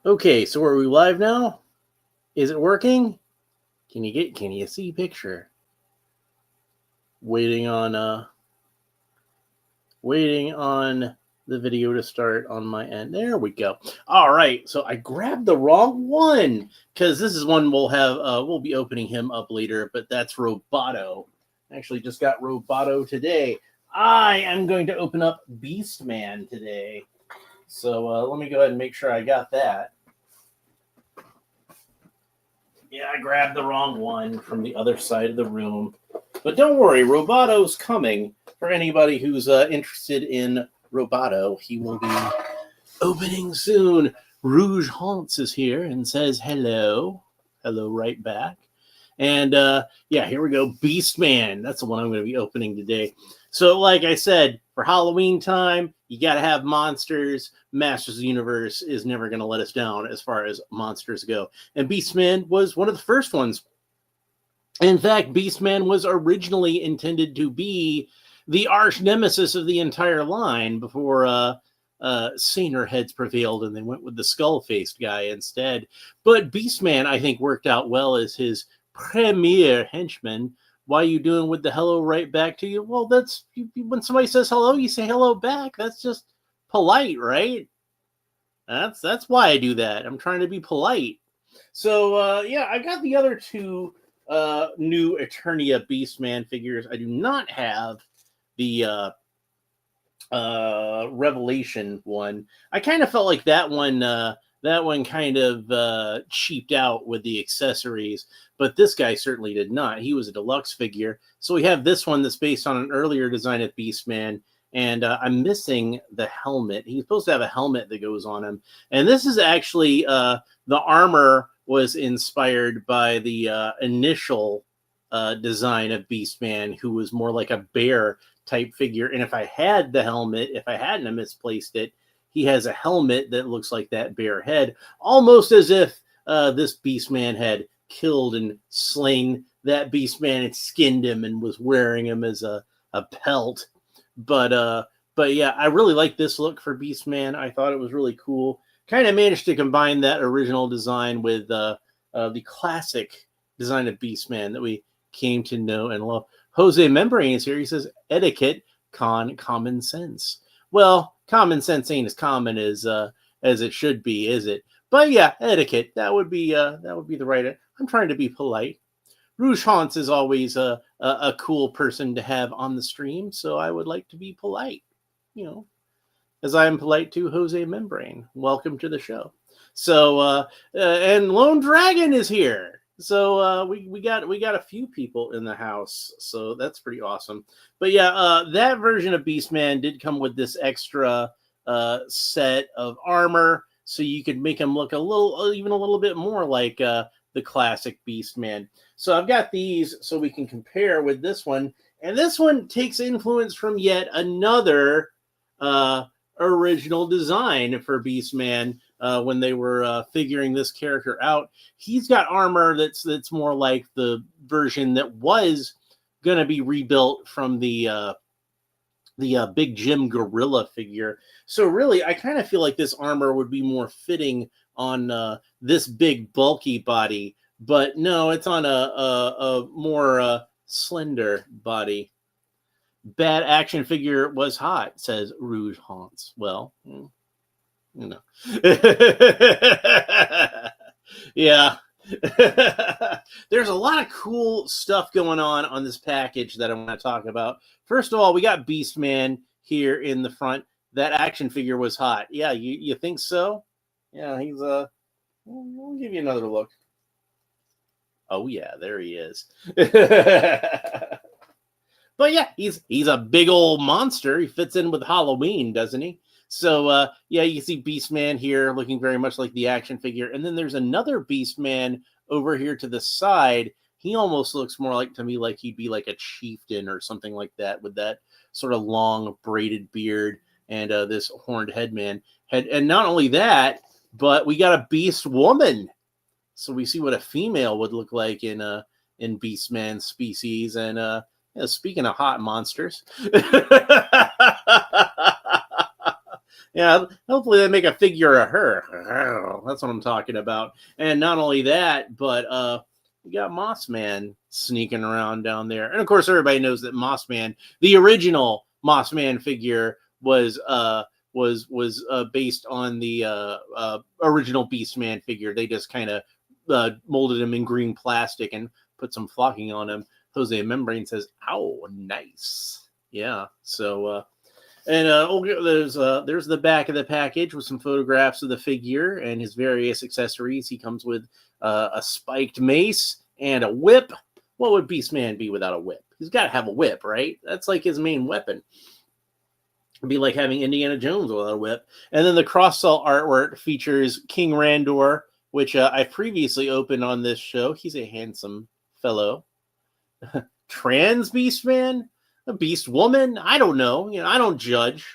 Okay, so are we live now? Is it working? Can you see picture? Waiting on the video to start on my end. There we go. All right, so I grabbed the wrong one because this is one we'll be opening him up later, but that's Roboto. Actually just got Roboto today. I am going to open up Beastman today. So let me go ahead and make sure I got that. Yeah, I grabbed the wrong one from the other side of the room. But don't worry, Roboto's coming. For anybody who's interested in Roboto, he will be opening soon. Rouge Haunts is here and says hello. Hello right back. And yeah, here we go. Beastman. That's the one I'm going to be opening today. So like I said, for Halloween time, you got to have monsters. Masters of the Universe is never going to let us down as far as monsters go. And Beastman was one of the first ones. In fact, Beastman was originally intended to be the arch nemesis of the entire line before saner heads prevailed and they went with the skull-faced guy instead. But Beastman, I think, worked out well as his premier henchman. Why are you doing with the hello right back to you? Well, that's when somebody says hello, you say hello back. That's just polite, right? That's why I do that. I'm trying to be polite. So yeah, I got the other two new Eternia Beastman figures. I do not have the Revelation one. I kind of felt like that one kind of cheaped out with the accessories, but this guy certainly did not. He was a deluxe figure. So we have this one that's based on an earlier design of Beastman, and I'm missing the helmet. He's supposed to have a helmet that goes on him, and this is actually the armor was inspired by the initial design of Beastman, who was more like a bear type figure. And if I had the helmet, if I hadn't misplaced it, he has a helmet that looks like that bear head, almost as if this Beastman had killed and slain that Beastman and skinned him and was wearing him as a pelt. But yeah, I really like this look for Beastman. I thought it was really cool. Kind of managed to combine that original design with the classic design of Beastman that we came to know and love. Jose Membrane is here. He says, etiquette, common sense. Well, common sense ain't as common as it should be, is it? But yeah, etiquette, that would be the right. I'm trying to be polite. Rouge Haunts is always a cool person to have on the stream, so I would like to be polite, you know, as I am polite to Jose Membrane. Welcome to the show. So and Lone Dragon is here. So we got a few people in the house, so that's pretty awesome. But yeah, that version of Beastman did come with this extra set of armor, so you could make him look even a little bit more like the classic Beastman. So I've got these so we can compare with this one, and this one takes influence from yet another original design for Beastman. When they were figuring this character out, he's got armor that's more like the version that was going to be rebuilt from the Big Jim Gorilla figure. So really, I kind of feel like this armor would be more fitting on this big bulky body, but no, it's on a more slender body. Bad action figure was hot, says Rouge Haunts. Well, you know. Yeah. There's a lot of cool stuff going on this package that I want to talk about. First of all, we got Beastman here in the front. That action figure was hot. Yeah, you think so? Yeah, he's we'll give you another look. Oh yeah, there he is. But yeah, he's a big old monster. He fits in with Halloween, doesn't he? So yeah, you can see Beastman here looking very much like the action figure. And then there's another Beastman over here to the side. He almost looks more like to me like he'd be like a chieftain or something like that, with that sort of long braided beard and this horned headman. And not only that, but we got a Beast Woman. So we see what a female would look like in Beastman species. And speaking of hot monsters, Yeah, hopefully they make a figure of her. That's what I'm talking about. And not only that, but we got Mossman sneaking around down there. And of course, everybody knows that Mossman, the original Mossman figure, was based on the original Beastman figure. They just kind of molded him in green plastic and put some flocking on him. Jose Membrane says, "Ow, nice." Yeah. So and there's the back of the package with some photographs of the figure and his various accessories. He comes with a spiked mace and a whip. What would Beastman be without a whip? He's got to have a whip, right? That's like his main weapon. It'd be like having Indiana Jones without a whip. And then the cross-sell artwork features King Randor, which I previously opened on this show. He's a handsome fellow. Trans Beastman? A beast woman? I don't know. I don't judge.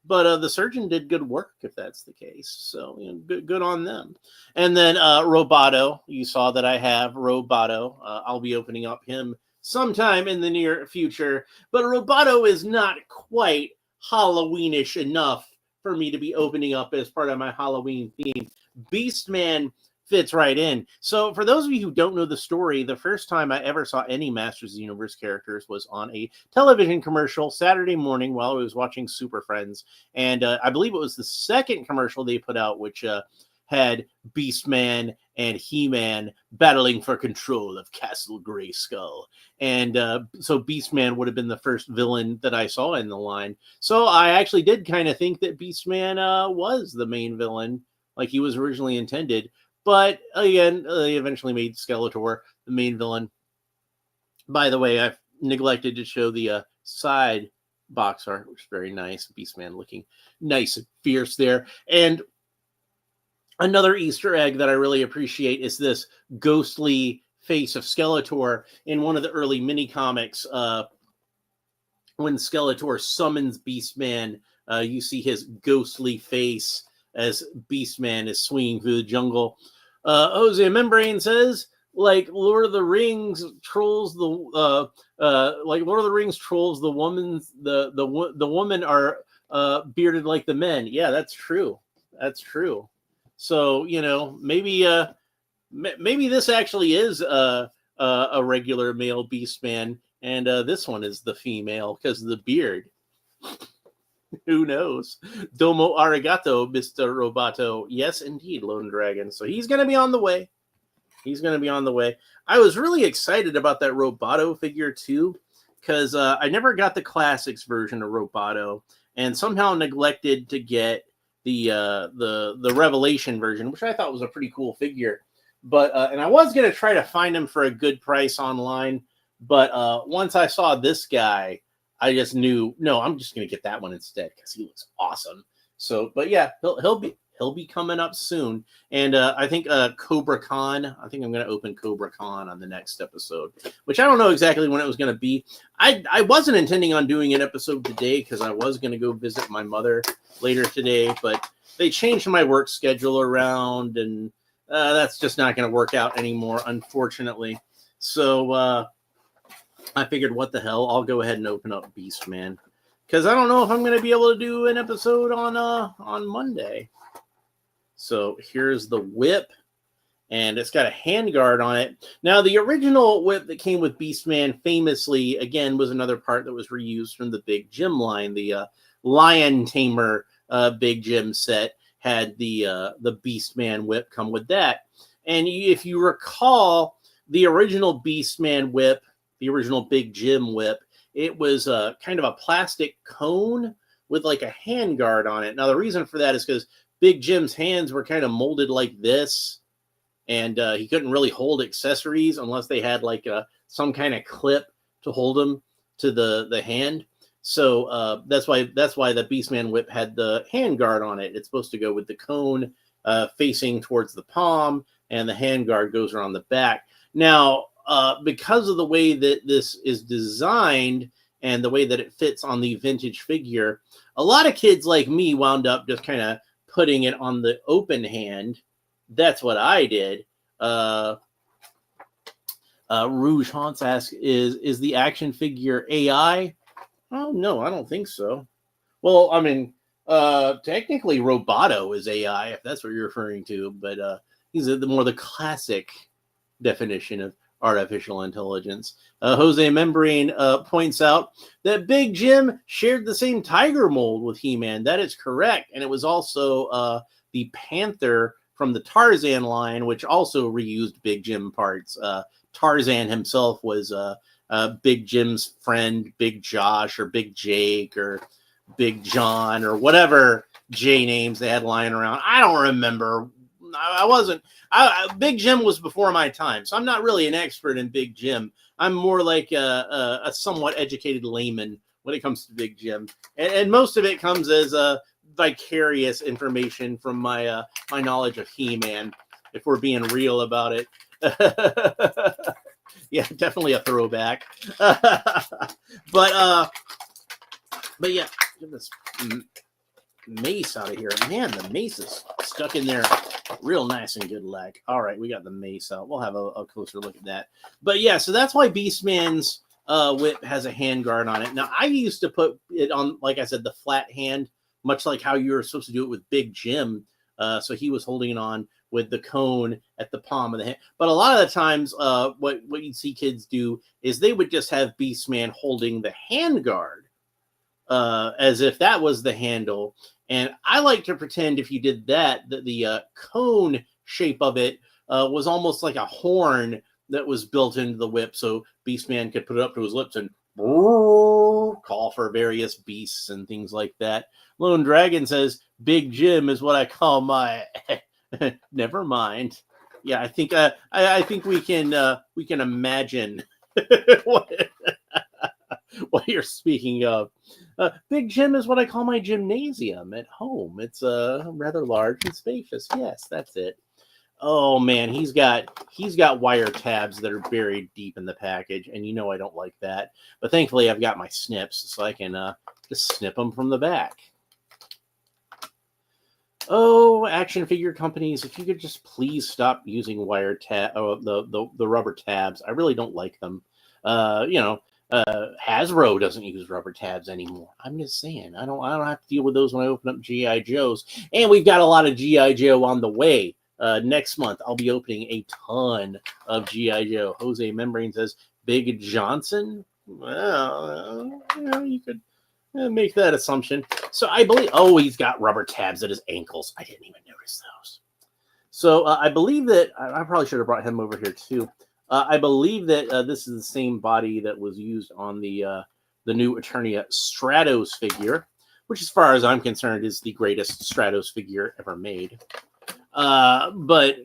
But the surgeon did good work if that's the case. So good on them. And then Roboto, you saw that I have Roboto. I'll be opening up him sometime in the near future. But Roboto is not quite Halloweenish enough for me to be opening up as part of my Halloween theme. Beastman fits right in. So for those of you who don't know the story, the first time I ever saw any Masters of the Universe characters was on a television commercial Saturday morning while I was watching Super Friends. And I believe it was the second commercial they put out, which had Beastman and He-Man battling for control of Castle Grayskull. And so Beastman would have been the first villain that I saw in the line. So I actually did kind of think that Beastman was the main villain, like he was originally intended. But again, they eventually made Skeletor the main villain. By the way, I've neglected to show the side box art, which is very nice. Beastman looking nice and fierce there. And another Easter egg that I really appreciate is this ghostly face of Skeletor in one of the early mini comics. When Skeletor summons Beastman, you see his ghostly face as Beastman is swinging through the jungle. Jose Membrane says, like Lord of the Rings trolls the women are bearded like the men. Yeah, that's true. That's true. So maybe this actually is a regular male Beastman, and this one is the female because of the beard. Who knows? Domo arigato, Mr. Roboto. Yes, indeed, Lone Dragon. So he's going to be on the way. He's going to be on the way. I was really excited about that Roboto figure, too, because I never got the classics version of Roboto and somehow neglected to get the Revelation version, which I thought was a pretty cool figure. But and I was going to try to find him for a good price online. But once I saw this guy, I just knew, no, I'm just going to get that one instead because he looks awesome. So, but yeah, he'll be coming up soon. And I think Cobra Khan, I think I'm going to open Cobra Khan on the next episode, which I don't know exactly when it was going to be. I wasn't intending on doing an episode today because I was going to go visit my mother later today, but they changed my work schedule around, and that's just not going to work out anymore, unfortunately. So, I figured, what the hell? I'll go ahead and open up Beastman because I don't know if I'm going to be able to do an episode on Monday. So here's the whip, and it's got a handguard on it. Now, the original whip that came with Beastman famously, again, was another part that was reused from the Big Jim line. The Lion Tamer Big Jim set had the Beastman whip come with that. And if you recall, the original Beastman whip, the original Big Jim whip, it was kind of a plastic cone with like a handguard on it. Now, the reason for that is because Big Jim's hands were kind of molded like this, and he couldn't really hold accessories unless they had like some kind of clip to hold them to the hand. So that's why the Beastman whip had the handguard on it. It's supposed to go with the cone facing towards the palm, and the handguard goes around the back. Now, because of the way that this is designed and the way that it fits on the vintage figure, a lot of kids like me wound up just kind of putting it on the open hand. That's what I did. Rouge Haunts asks, is the action figure AI? Oh, no, I don't think so. Well, I mean, Technically, Roboto is AI, if that's what you're referring to, but he's the classic definition of artificial intelligence. Jose Membrane points out that Big Jim shared the same tiger mold with He-Man. That is correct, and it was also the Panther from the Tarzan line, which also reused Big Jim parts. Tarzan himself was Big Jim's friend, Big Josh, or Big Jake, or Big John, or whatever J names they had lying around. I don't remember. I wasn't. Big Jim was before my time, so I'm not really an expert in Big Jim. I'm more like a somewhat educated layman when it comes to Big Jim, and most of it comes as vicarious information from my my knowledge of He-Man. If we're being real about it, yeah, definitely a throwback. But yeah, get this mace out of here. Man, the mace is stuck in there real nice and good leg. All right, we got the mace out. We'll have a closer look at that. But yeah, so that's why Beastman's whip has a handguard on it. Now, I used to put it on, like I said, the flat hand, much like how you were supposed to do it with Big Jim. So he was holding it on with the cone at the palm of the hand. But a lot of the times, what you'd see kids do is they would just have Beastman holding the handguard as if that was the handle. And I like to pretend if you did that, that the cone shape of it was almost like a horn that was built into the whip. So Beastman could put it up to his lips and call for various beasts and things like that. Lone Dragon says, Big Jim is what I call my... Never mind. Yeah, I think I think we can imagine what you're speaking of. Big Jim is what I call my gymnasium at home. It's rather large and spacious. Yes, that's it. Oh man, he's got wire tabs that are buried deep in the package, and you know I don't like that. But thankfully, I've got my snips, so I can just snip them from the back. Oh, action figure companies, if you could just please stop using wire the rubber tabs. I really don't like them. Hasbro doesn't use rubber tabs anymore. I'm just saying, I don't have to deal with those when I open up GI Joes. And we've got a lot of GI Joe on the way. Next month, I'll be opening a ton of GI Joe. Jose Membrane says, Big Johnson. Well, you could make that assumption. So I believe, he's got rubber tabs at his ankles. I didn't even notice those. So I believe that, I probably should have brought him over here too. I believe that this is the same body that was used on the new Eternia Stratos figure, which as far as I'm concerned is the greatest Stratos figure ever made. But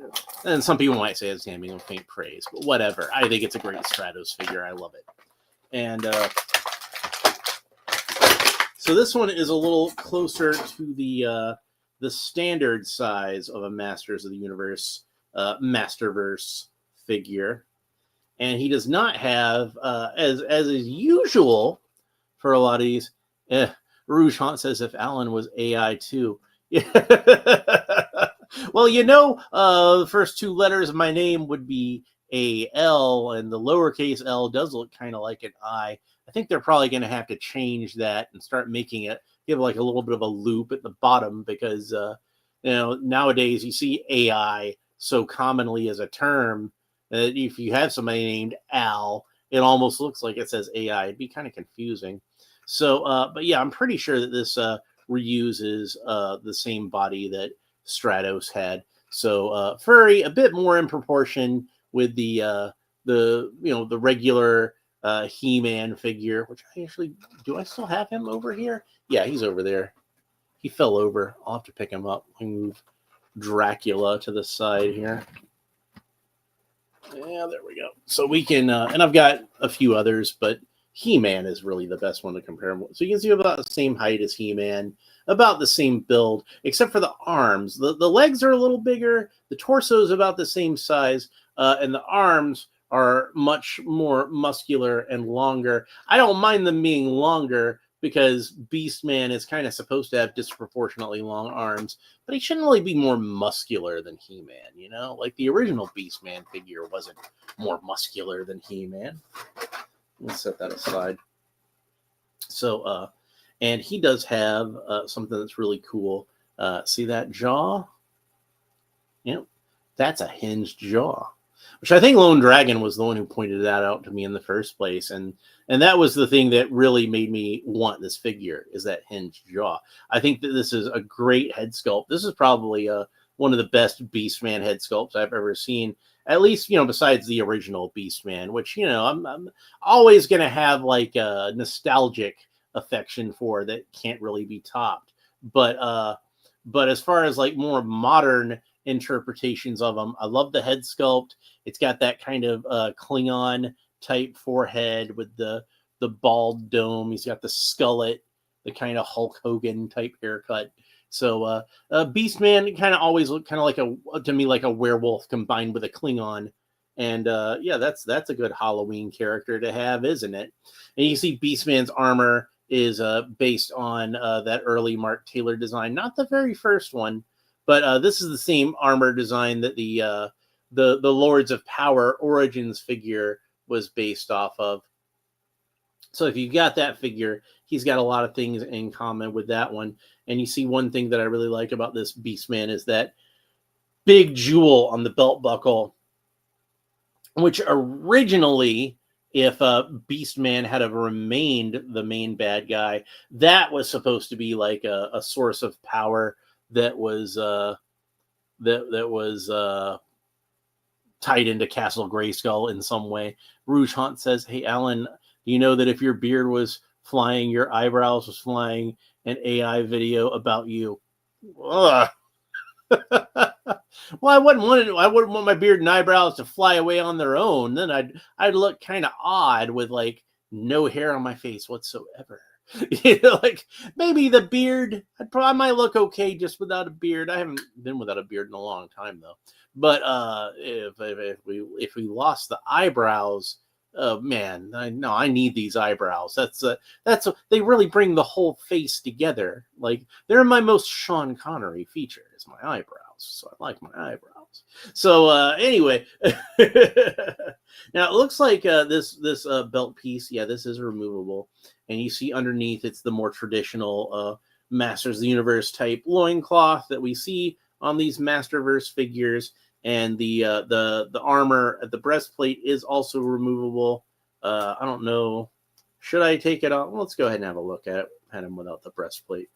and some people might say it's damning of faint praise, but whatever. I think it's a great Stratos figure. I love it. And so this one is a little closer to the standard size of a Masters of the Universe Masterverse figure. And he does not have, as is usual for a lot of these, Rouge Haunt says if Alan was AI too. Well, the first two letters of my name would be A-L, and the lowercase L does look kind of like an I. I think they're probably going to have to change that and start making it give like a little bit of a loop at the bottom because, nowadays you see AI so commonly as a term that if you have somebody named Al, it almost looks like it says AI. It'd be kind of confusing. So, but yeah, I'm pretty sure that this reuses the same body that Stratos had. So furry, a bit more in proportion with the regular He-Man figure, which do I still have him over here? Yeah, he's over there. He fell over. I'll have to pick him up. I move Dracula to the side here. Yeah, there we go. So we can, and I've got a few others, but He-Man is really the best one to compare him with. So you can see about the same height as He-Man, about the same build, except for the arms. The legs are a little bigger, the torso is about the same size, and the arms are much more muscular and longer. I don't mind them being longer because Beastman is kind of supposed to have disproportionately long arms, but he shouldn't really be more muscular than He-Man, Like the original Beastman figure wasn't more muscular than He-Man. Let's set that aside. So, And he does have something that's really cool. See that jaw? Yep, that's a hinged jaw. Which I think Lone Dragon was the one who pointed that out to me in the first place, and that was the thing that really made me want this figure, is that hinged jaw. I think that this is a great head sculpt. This is probably one of the best Beastman head sculpts I've ever seen. At least, besides the original Beastman, which I'm always gonna have like a nostalgic affection for that can't really be topped. But as far as like more modern interpretations of them, I love the head sculpt. It's got that kind of Klingon type forehead with the bald dome. He's got the skullet, the kind of Hulk Hogan type haircut. So Beastman kind of always looked kind of to me like a werewolf combined with a Klingon. And yeah, that's a good Halloween character to have, isn't it? And you see Beastman's armor is based on that early Mark Taylor design, not the very first one, but this is the same armor design that the Lords of Power Origins figure was based off of. So if you've got that figure, he's got a lot of things in common with that one. And you see one thing that I really like about this Beastman is that big jewel on the belt buckle, which originally, if Beastman had have remained the main bad guy, that was supposed to be like a source of power that was tied into Castle Grayskull in some way. Rouge Hunt says, "Hey, Alan, you know that if your beard was flying, your eyebrows was flying, an AI video about you." Ugh. Well, I wouldn't want my beard and eyebrows to fly away on their own. Then I'd look kind of odd with like no hair on my face whatsoever. Like maybe the beard, I might look okay just without a beard. I haven't been without a beard in a long time though. But if we lost the eyebrows, oh man, I need these eyebrows. They really bring the whole face together. Like they're my most Sean Connery feature is my eyebrows. So I like my eyebrows. So anyway, now it looks like this belt piece. Yeah, this is removable, and you see underneath it's the more traditional Masters of the Universe type loincloth that we see on these Masterverse figures. And the armor at the breastplate is also removable. I don't know. Should I take it off? Well, let's go ahead and have a look at him without the breastplate.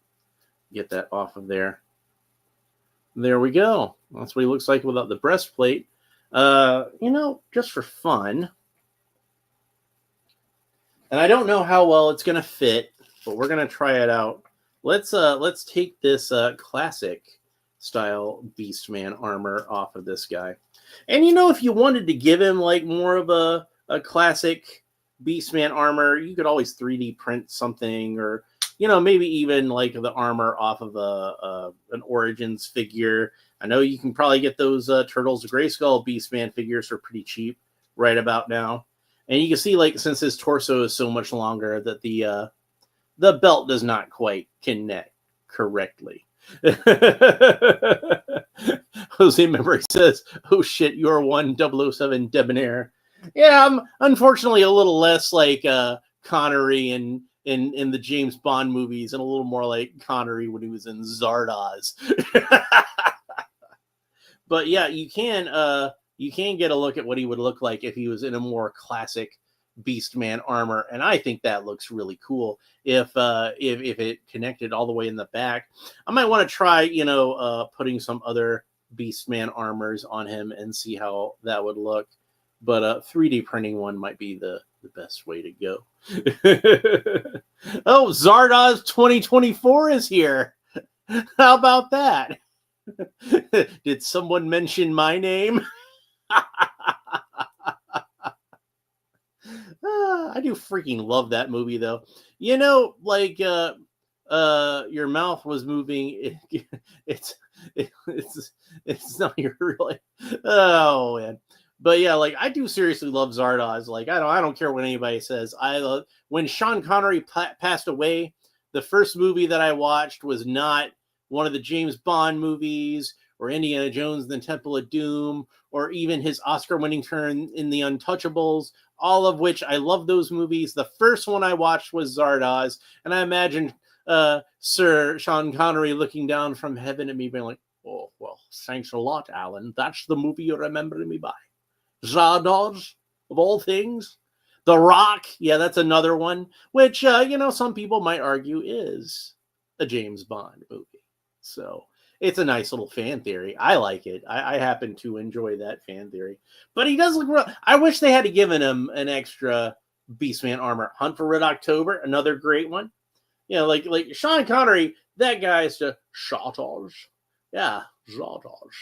Get that off of there. There we go. That's what he looks like without the breastplate. Just for fun. And I don't know how well it's going to fit, but we're going to try it out. Let's take this classic style Beastman armor off of this guy. And if you wanted to give him like more of a classic Beastman armor, you could always 3D print something, or maybe even like the armor off of an Origins figure. I know you can probably get those Turtles of Grayskull Beastman figures for pretty cheap right about now. And you can see, like, since his torso is so much longer, that the belt does not quite connect correctly. Jose Memory says, "Oh shit, you're one 007 debonair." Yeah, I'm unfortunately a little less like Connery in the James Bond movies, and a little more like Connery when he was in Zardoz. But yeah, you can get a look at what he would look like if he was in a more classic Beastman armor, and I think that looks really cool. If it connected all the way in the back, I might want to try putting some other Beastman armors on him and see how that would look. But 3D printing one might be the best way to go. Oh, Zardoz 2024 is here. How about that? Did someone mention my name? I do freaking love that movie, though. Like your mouth was moving. It's not your really. Oh man. But yeah, like I do seriously love Zardoz. Like I don't care what anybody says. When Sean Connery passed away, the first movie that I watched was not one of the James Bond movies or Indiana Jones and the Temple of Doom, or even his Oscar-winning turn in The Untouchables, all of which I love those movies. The first one I watched was Zardoz, and I imagine Sir Sean Connery looking down from heaven at me, being like, "Oh well, thanks a lot, Alan. That's the movie you're remembering me by. Zardoz, of all things. The Rock, yeah, that's another one, which, some people might argue is a James Bond movie. So it's a nice little fan theory. I like it. I happen to enjoy that fan theory. But he does look real. I wish they had given him an extra Beastman armor. Hunt for Red October, another great one. Like Sean Connery, that guy's just Zardoz. Yeah, Zardoz.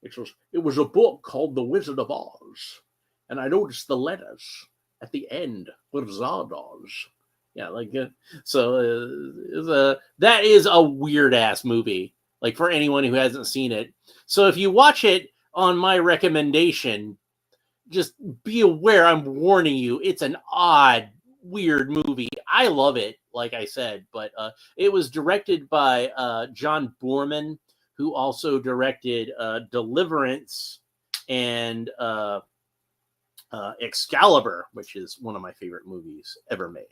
It was a book called The Wizard of Oz, and I noticed the letters at the end were Zardoz. Yeah, that is a weird ass movie. Like, for anyone who hasn't seen it, so if you watch it on my recommendation, just be aware. I'm warning you. It's an odd, weird movie. I love it, like I said, but it was directed by John Boorman, who also directed Deliverance and Excalibur, which is one of my favorite movies ever made.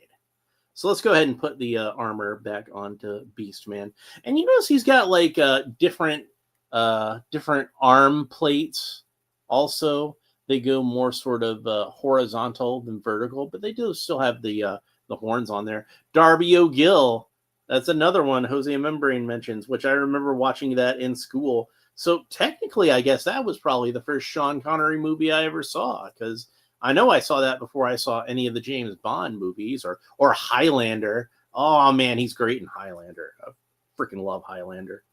So let's go ahead and put the armor back onto Beastman. And you notice he's got like different arm plates. Also, they go more sort of horizontal than vertical, but they do still have the horns on there. Darby O'Gill. That's another one Jose Membrane mentions, which I remember watching that in school. So technically, I guess that was probably the first Sean Connery movie I ever saw, because I know I saw that before I saw any of the James Bond movies or Highlander. Oh, man, he's great in Highlander. I freaking love Highlander.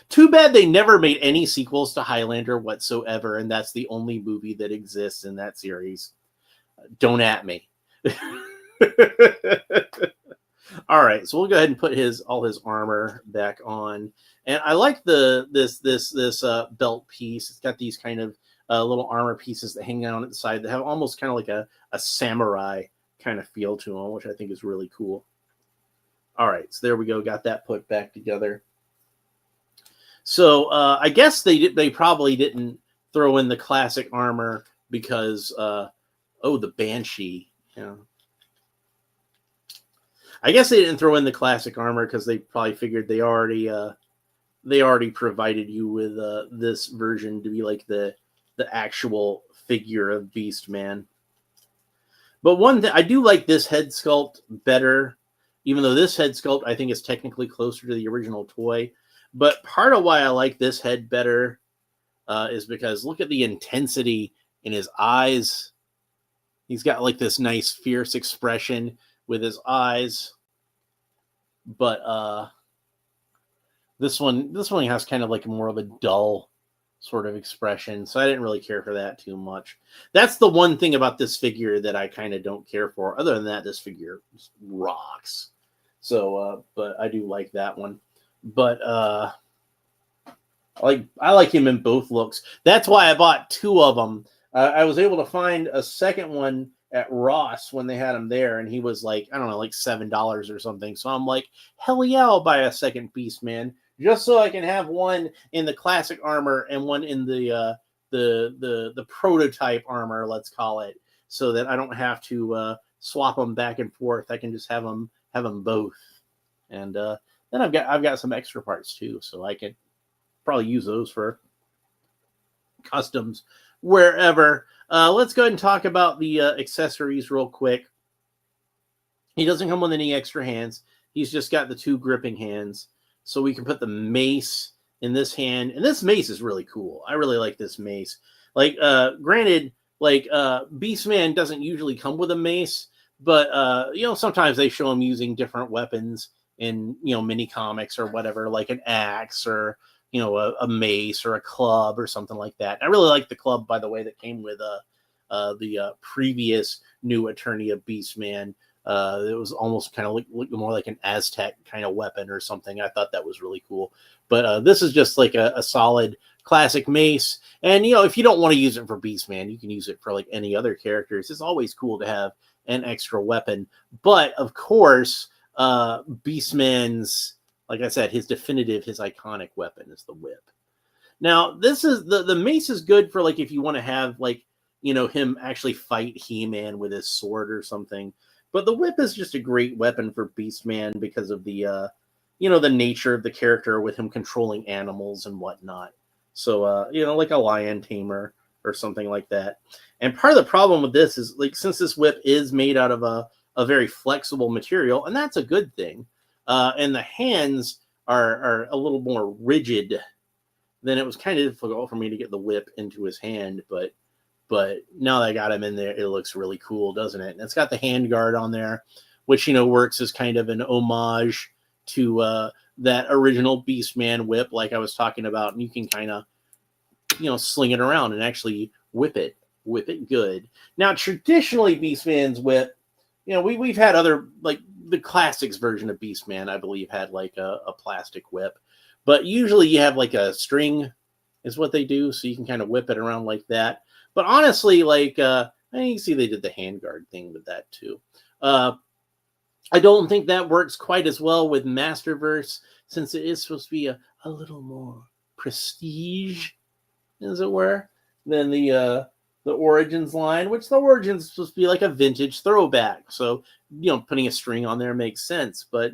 Too bad they never made any sequels to Highlander whatsoever, and that's the only movie that exists in that series. Don't at me. All right, so we'll go ahead and put all his armor back on, and I like this belt piece. It's got these kind of little armor pieces that hang down at the side that have almost kind of like a samurai kind of feel to them, which I think is really cool. All right, so there we go. Got that put back together. So I guess they probably didn't throw in the classic armor because the Banshee. Yeah. I guess they didn't throw in the classic armor because they probably figured they already provided you with this version to be like the actual figure of Beastman. But one thing, I do like this head sculpt better, even though this head sculpt I think is technically closer to the original toy. But part of why I like this head better is because look at the intensity in his eyes. He's got like this nice fierce expression with his eyes, but this one has kind of like more of a dull sort of expression, so I didn't really care for that too much. That's the one thing about this figure that I kind of don't care for. Other than that, this figure rocks. So, but I do like that one. But I like him in both looks. That's why I bought two of them. I was able to find a second one at Ross when they had him there, and he was like, I don't know, like $7 or something. So I'm like, hell yeah, I'll buy a second Beastman just so I can have one in the classic armor and one in the prototype armor, let's call it, so that I don't have to swap them back and forth. I can just have them both, and then I've got some extra parts too, so I could probably use those for customs wherever. Let's go ahead and talk about the accessories real quick. He doesn't come with any extra hands. He's just got the two gripping hands. So we can put the mace in this hand. And this mace is really cool. I really like this mace. Like, granted, like, Beastman doesn't usually come with a mace. But, sometimes they show him using different weapons in, mini comics or whatever, like an axe or, a mace or a club or something like that. I really like the club, by the way, that came with the previous new Eternia Beastman. It was almost kind of look more like an Aztec kind of weapon or something. I thought that was really cool. But this is just like a solid classic mace. And, if you don't want to use it for Beastman, you can use it for like any other characters. It's always cool to have an extra weapon. But, of course, Beastman's, like I said, his iconic weapon is the whip. Now, this is the mace is good for like if you want to have like, him actually fight He-Man with his sword or something. But the whip is just a great weapon for Beastman because of the the nature of the character with him controlling animals and whatnot. So like a lion tamer or something like that. And part of the problem with this is, like, since this whip is made out of a very flexible material, and that's a good thing. And the hands are a little more rigid. Then it was kind of difficult for me to get the whip into his hand, but now that I got him in there, it looks really cool, doesn't it? And it's got the hand guard on there, which works as kind of an homage to that original Beastman whip, like I was talking about, and you can kind of sling it around and actually whip it good. Now, traditionally, Beastman's whip, we've had other, like the classics version of Beastman, I believe, had like a plastic whip. But usually you have like a string is what they do, so you can kind of whip it around like that. But honestly, like, you see they did the handguard thing with that too. I don't think that works quite as well with Masterverse, since it is supposed to be a little more prestige, as it were, than the Origins line, which the Origins is supposed to be like a vintage throwback. So, putting a string on there makes sense. But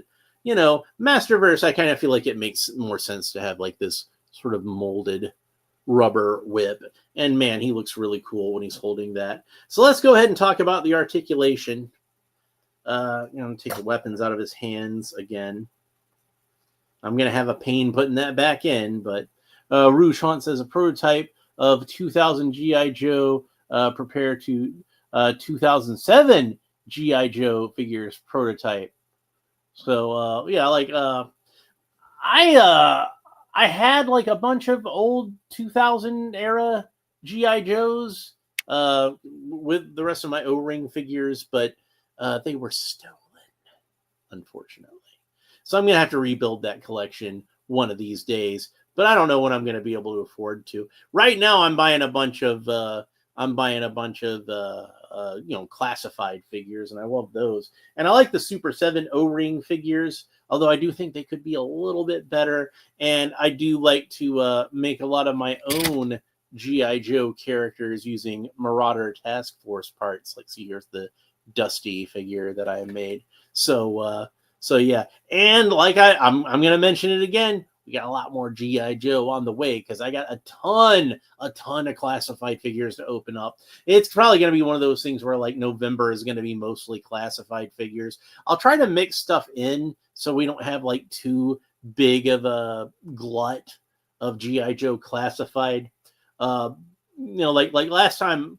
Masterverse, I kind of feel like it makes more sense to have like this sort of molded rubber whip. And man, he looks really cool when he's holding that. So let's go ahead and talk about the articulation. Take the weapons out of his hands again. I'm going to have a pain putting that back in, but Rouge Hunt says a prototype of 2000 G.I. Joe prepare to 2007 G.I. Joe figures prototype. So I had like a bunch of old 2000 era G.I. Joes with the rest of my O-ring figures, but they were stolen, unfortunately. So I'm going to have to rebuild that collection one of these days, but I don't know when I'm going to be able to afford to. Right now, I'm buying a bunch of classified figures, and I love those. And I like the Super 7 O-ring figures, although I do think they could be a little bit better. And I do like to make a lot of my own G.I. Joe characters using Marauder Task Force parts. Like, see, here's the Dusty figure that I made. So yeah. And like I'm going to mention it again. We got a lot more G.I. Joe on the way because I got a ton of classified figures to open up. It's probably going to be one of those things where like November is going to be mostly classified figures. I'll try to mix stuff in so we don't have like too big of a glut of G.I. Joe classified. Like last time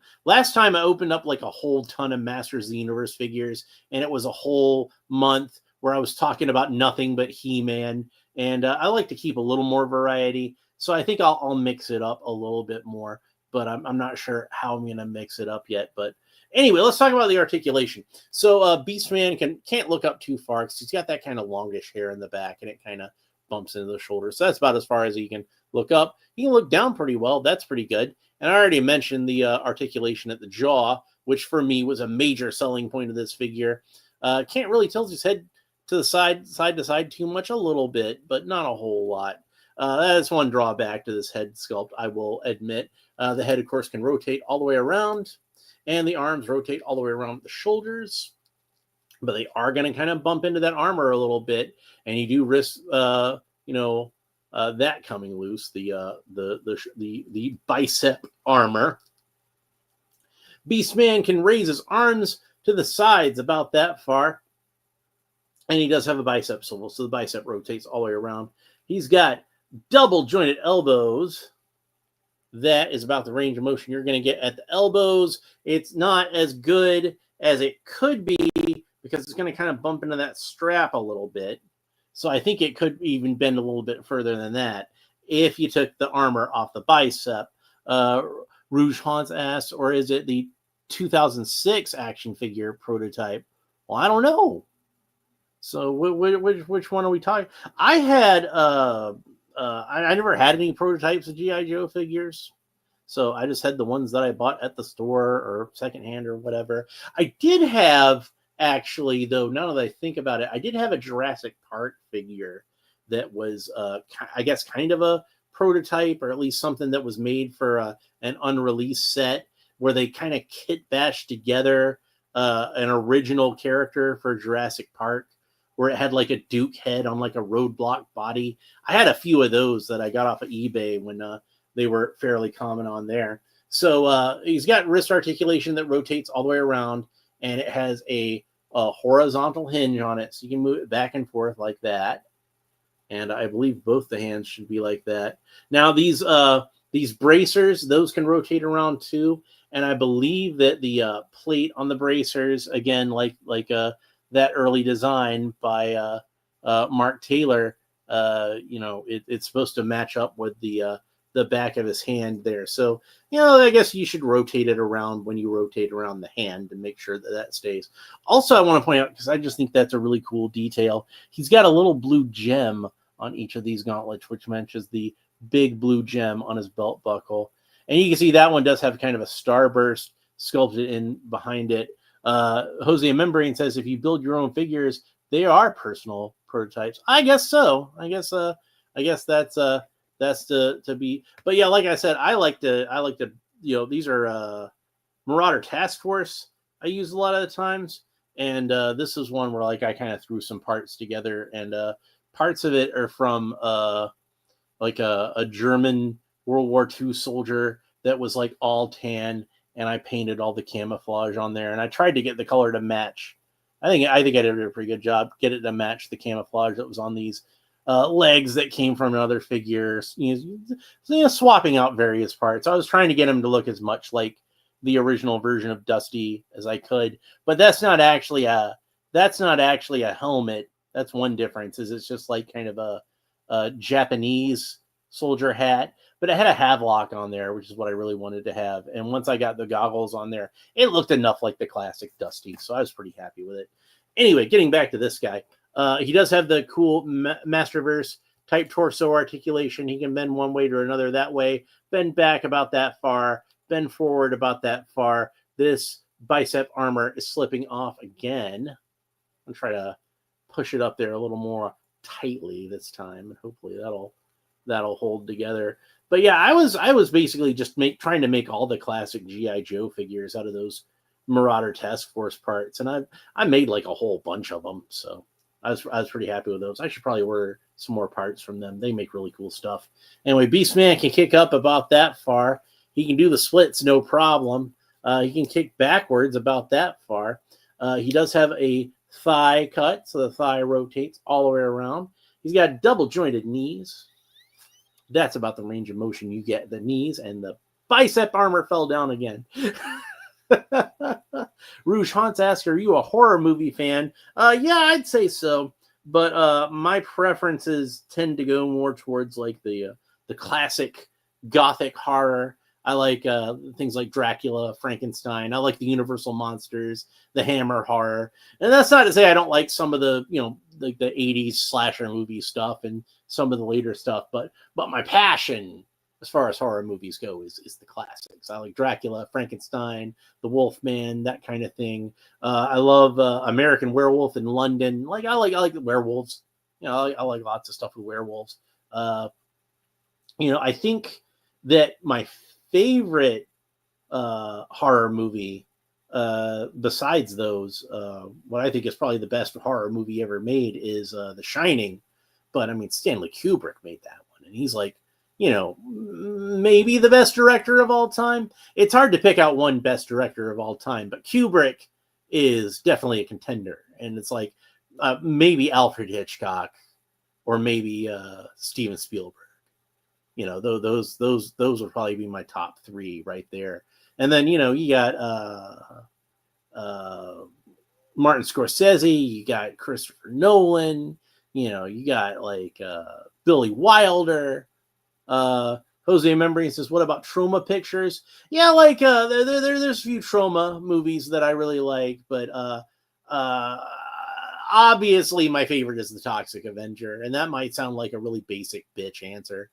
I opened up like a whole ton of Masters of the Universe figures, and it was a whole month where I was talking about nothing but He-Man. And I like to keep a little more variety. So I think I'll mix it up a little bit more, but I'm not sure how I'm going to mix it up yet. But anyway, let's talk about the articulation. So Beastman can't look up too far because he's got that kind of longish hair in the back, and it kind of bumps into the shoulder. So that's about as far as he can look up. He can look down pretty well. That's pretty good. And I already mentioned the articulation at the jaw, which for me was a major selling point of this figure. Can't really tilt his head to the side to side too much, a little bit, but not a whole lot. That's one drawback to this head sculpt, I will admit. The head, of course, can rotate all the way around, and the arms rotate all the way around the shoulders. But they are going to kind of bump into that armor a little bit, and you do risk, that coming loose, the bicep armor. Beastman can raise his arms to the sides about that far. And he does have a bicep swivel, so the bicep rotates all the way around. He's got double jointed elbows. That is about the range of motion you're going to get at the elbows. It's not as good as it could be because it's going to kind of bump into that strap a little bit. So I think it could even bend a little bit further than that if you took the armor off the bicep. Rouge Hunt's asked, or is it the 2006 action figure prototype? Well, I don't know. So which one are we talking? I had I never had any prototypes of G.I. Joe figures, so I just had the ones that I bought at the store or secondhand or whatever. I did have, actually, though, now that I think about it, I did have a Jurassic Park figure that was, I guess, kind of a prototype, or at least something that was made for an unreleased set where they kind of kit bashed together an original character for Jurassic Park, where it had like a Duke head on like a roadblock body. I had a few of those that I got off of eBay when they were fairly common on there. So he's got wrist articulation that rotates all the way around, and it has a horizontal hinge on it, so you can move it back and forth like that. And I believe both the hands should be like that. Now these bracers, those can rotate around too. And I believe that the plate on the bracers, again, like that early design by Mark Taylor, it's supposed to match up with the back of his hand there. So, I guess you should rotate it around when you rotate around the hand to make sure that that stays. Also, I want to point out, because I just think that's a really cool detail, he's got a little blue gem on each of these gauntlets, which matches the big blue gem on his belt buckle. And you can see that one does have kind of a starburst sculpted in behind it. Jose Membrane says, if you build your own figures, they are personal prototypes. I guess so. I guess that's to be. But yeah, like I said, I like to these are Marauder Task Force I use a lot of the times, and this is one where like I kind of threw some parts together, and parts of it are from like a German World War II soldier that was like all tan, and I painted all the camouflage on there, and I tried to get the color to match. I think I did a pretty good job, get it to match the camouflage that was on these legs that came from another figure. Swapping out various parts. I was trying to get him to look as much like the original version of Dusty as I could, but that's not actually a helmet. That's one difference. Is it's just like kind of a Japanese soldier hat, but it had a Havelock on there, which is what I really wanted to have. And once I got the goggles on there, it looked enough like the classic Dusty, so I was pretty happy with it. Anyway, getting back to this guy, he does have the cool Masterverse type torso articulation. He can bend one way to another that way, bend back about that far, bend forward about that far. This bicep armor is slipping off again. I'll try to push it up there a little more tightly this time, and hopefully that'll hold together. But yeah, I was basically just trying to make all the classic G.I. Joe figures out of those Marauder Task Force parts, and I made like a whole bunch of them, so I was pretty happy with those. I should probably order some more parts from them. They make really cool stuff. Anyway, Beastman can kick up about that far. He can do the splits no problem. He can kick backwards about that far. He does have a thigh cut, so the thigh rotates all the way around. He's got double jointed knees. That's about the range of motion you get. The knees and the bicep armor fell down again. Rouge Hans asks, are you a horror movie fan? Yeah, I'd say so. But my preferences tend to go more towards like the classic gothic horror. I like things like Dracula, Frankenstein. I like the Universal monsters, the Hammer horror. And that's not to say I don't like some of the, like the 80s slasher movie stuff and some of the later stuff. But my passion as far as horror movies go is the classics. I like Dracula, Frankenstein, the Wolfman, that kind of thing. I love American Werewolf in London. I like the werewolves. I like lots of stuff with werewolves. I think that my favorite horror movie, besides those, what I think is probably the best horror movie ever made is The Shining. But I mean, Stanley Kubrick made that one, and he's like, maybe the best director of all time. It's hard to pick out one best director of all time, but Kubrick is definitely a contender. And it's like maybe Alfred Hitchcock or maybe Steven Spielberg. Those would probably be my top three right there. And then, you got Martin Scorsese, you got Christopher Nolan, you got like Billy Wilder. Jose Membrane says, what about Trauma pictures? Yeah, like there's a few Trauma movies that I really like, but obviously my favorite is The Toxic Avenger, and that might sound like a really basic bitch answer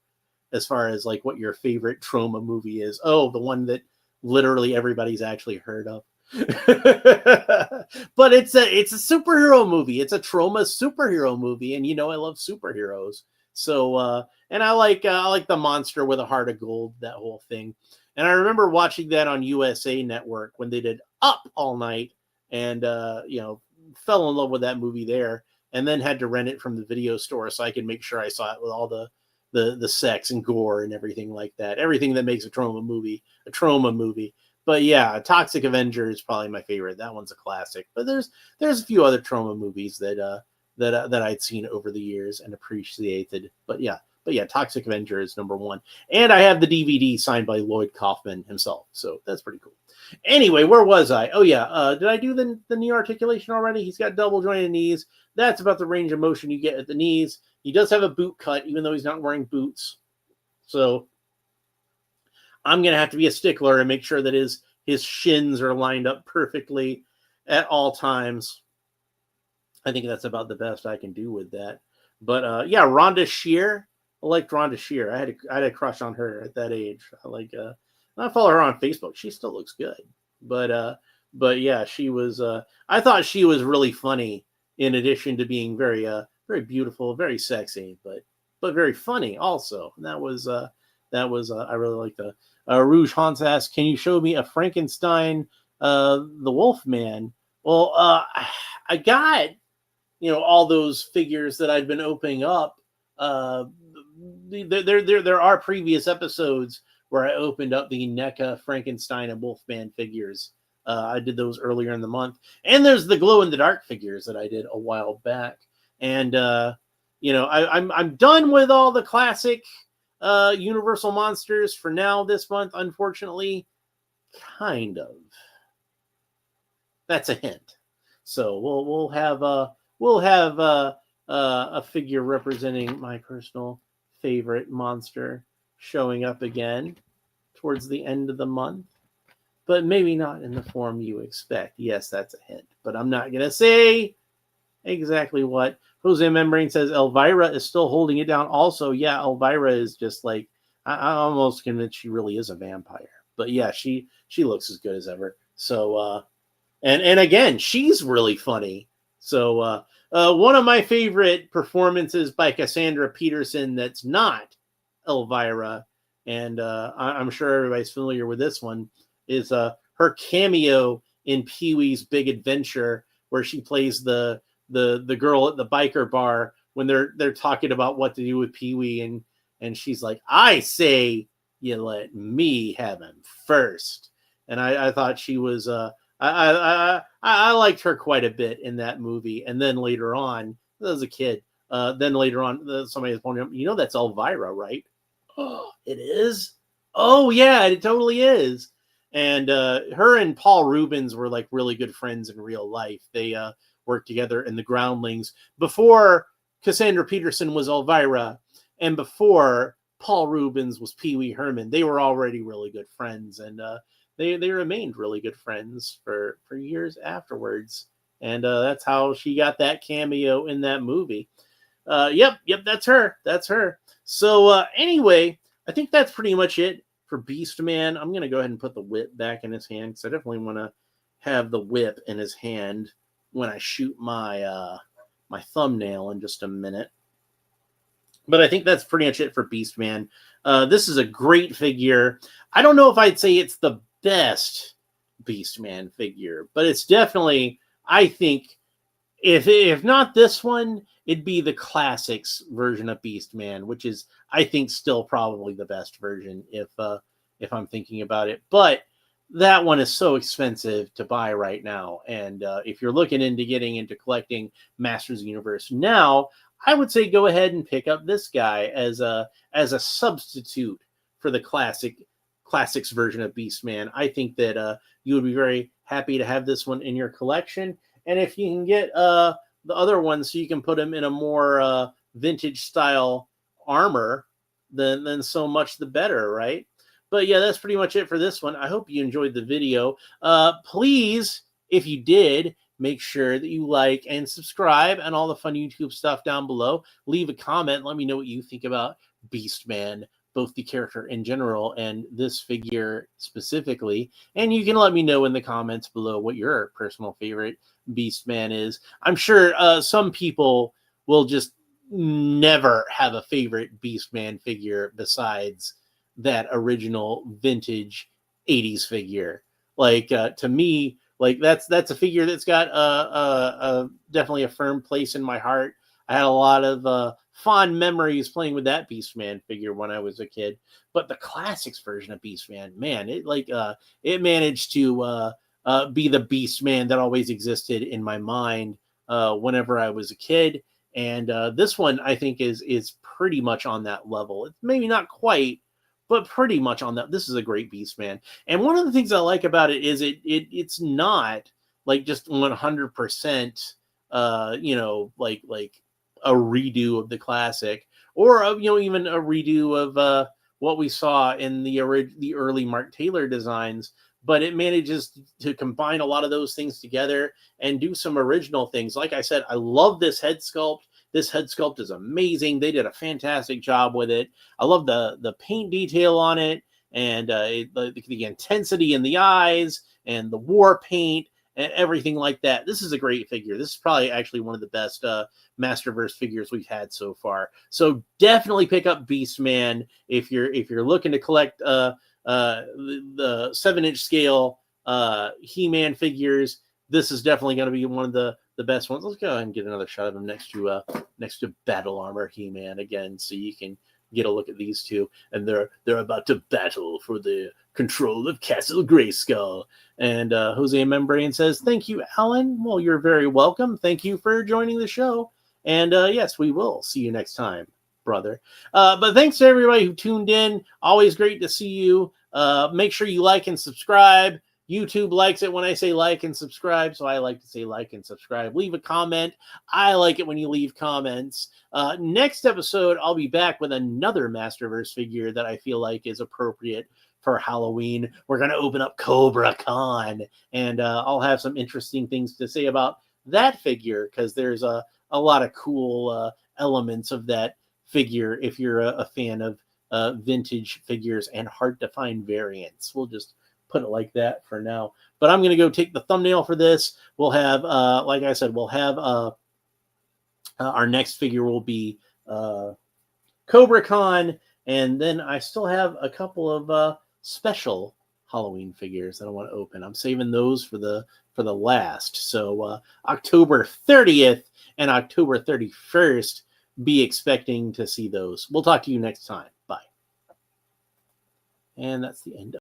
as far as like what your favorite Trauma movie is. Oh, the one that literally everybody's actually heard of. But it's a superhero movie. It's a Trauma superhero movie, and I love superheroes. So and I like the monster with a heart of gold, that whole thing. And I remember watching that on USA Network when they did Up all night, and fell in love with that movie there, and then had to rent it from the video store so I could make sure I saw it with all the sex and gore and everything like that. Everything that makes a trauma movie a trauma movie. But yeah, Toxic Avenger is probably my favorite. That one's a classic. But there's a few other trauma movies that I'd seen over the years and appreciated. But yeah, Toxic Avenger is number one. And I have the DVD signed by Lloyd Kaufman himself. So that's pretty cool. Anyway, where was I? Oh yeah, did I do the knee articulation already? He's got double jointed knees. That's about the range of motion you get at the knees. He does have a boot cut, even though he's not wearing boots. So I'm going to have to be a stickler and make sure that his shins are lined up perfectly at all times. I think that's about the best I can do with that. But yeah, Rhonda Shear. I liked Rhonda Shear. I had a crush on her at that age. I follow her on Facebook. She still looks good. But yeah, she was. I thought she was really funny. In addition to being very very beautiful, very sexy, but very funny also. And that was I really liked the. Rouge Hans asks, can you show me a Frankenstein, the Wolf Man? Well, I got, all those figures that I've been opening up. There are previous episodes where I opened up the NECA Frankenstein and Wolfman figures. I did those earlier in the month. And there's the glow in the dark figures that I did a while back. And, I'm done with all the classic Universal monsters for now this month, unfortunately. Kind of. That's a hint. So we'll have a figure representing my personal favorite monster showing up again towards the end of the month, but maybe not in the form you expect. Yes, that's a hint, but I'm not gonna say exactly what. Jose Membrane says Elvira is still holding it down. Also, yeah, Elvira is just like, I'm almost convinced she really is a vampire. But yeah, she looks as good as ever. So, and again, she's really funny. So, one of my favorite performances by Cassandra Peterson that's not Elvira, and I'm sure everybody's familiar with this one, is her cameo in Pee-wee's Big Adventure, where she plays the girl at the biker bar when they're talking about what to do with Pee-wee, and she's like, I say you let me have him first. And I thought she was I liked her quite a bit in that movie. And then later on, as a kid, then later on, somebody was pointing out, that's Elvira, right? Oh, it is? Oh yeah, it totally is. And her and Paul Rubens were like really good friends in real life. They worked together in the Groundlings before Cassandra Peterson was Elvira, and before Paul Rubens was Pee Wee Herman. They were already really good friends, and they remained really good friends for years afterwards. And that's how she got that cameo in that movie. Yep, that's her. So anyway, I think that's pretty much it for Beastman. I'm gonna go ahead and put the whip back in his hand because I definitely want to have the whip in his hand when I shoot my my thumbnail in just a minute. But I think that's pretty much it for Beastman. This is a great figure. I don't know if I'd say it's the best Beastman figure, but it's definitely, I think, if not this one, it'd be the classics version of Beastman, which is, I think, still probably the best version if I'm thinking about it. But that one is so expensive to buy right now, and if you're looking into getting into collecting Masters of the Universe now, I would say go ahead and pick up this guy as a substitute for the classics version of Beastman. I think that you would be very happy to have this one in your collection, and if you can get the other one so you can put him in a more vintage style armor, then so much the better, right? But yeah, that's pretty much it for this one. I hope you enjoyed the video. Please, if you did, make sure that you like and subscribe and all the fun YouTube stuff down below. Leave a comment. Let me know what you think about Beastman, both the character in general and this figure specifically. And you can let me know in the comments below what your personal favorite Beastman is. I'm sure some people will just never have a favorite Beastman figure besides that original vintage 80s figure. Like, to me, Like that's a figure that's got definitely a firm place in my heart. I had a lot of fond memories playing with that Beastman figure when I was a kid. But the classics version of Beastman, man, it managed to be the Beastman that always existed in my mind whenever I was a kid. And this one I think is pretty much on that level. It's maybe not quite, but pretty much on that. This is a great Beastman. And one of the things I like about it is it's not like just 100% like a redo of the classic, or even a redo of what we saw in the early Mark Taylor designs, but it manages to combine a lot of those things together and do some original things. Like I said, I love this head sculpt. This head sculpt is amazing. They did a fantastic job with it. I love the paint detail on it, and the intensity in the eyes and the war paint and everything like that. This is a great figure. This is probably actually one of the best Masterverse figures we've had so far. So definitely pick up Beastman if you're looking to collect the 7-inch scale He-Man figures. This is definitely going to be one of the best ones. Let's go ahead and get another shot of him next to Battle Armor He-Man again, so you can get a look at these two. And they're about to battle for the control of Castle Grayskull. And Jose Membrane says, "Thank you, Alan." Well, you're very welcome. Thank you for joining the show. And yes, we will see you next time, brother. But thanks to everybody who tuned in. Always great to see you. Make sure you like and subscribe. YouTube likes it when I say like and subscribe, so I like to say like and subscribe. Leave a comment. I like it when you leave comments. Next episode, I'll be back with another Masterverse figure that I feel like is appropriate for Halloween. We're going to open up Cobra Khan, and I'll have some interesting things to say about that figure, because there's a lot of cool elements of that figure if you're a fan of vintage figures and hard-to-find variants. We'll just put it like that for now. But I'm going to go take the thumbnail for this. We'll have, like I said, we'll have our next figure will be Cobra Khan, and then I still have a couple of special Halloween figures that I want to open. I'm saving those for the last. So October 30th and October 31st, be expecting to see those. We'll talk to you next time. Bye. And that's the end of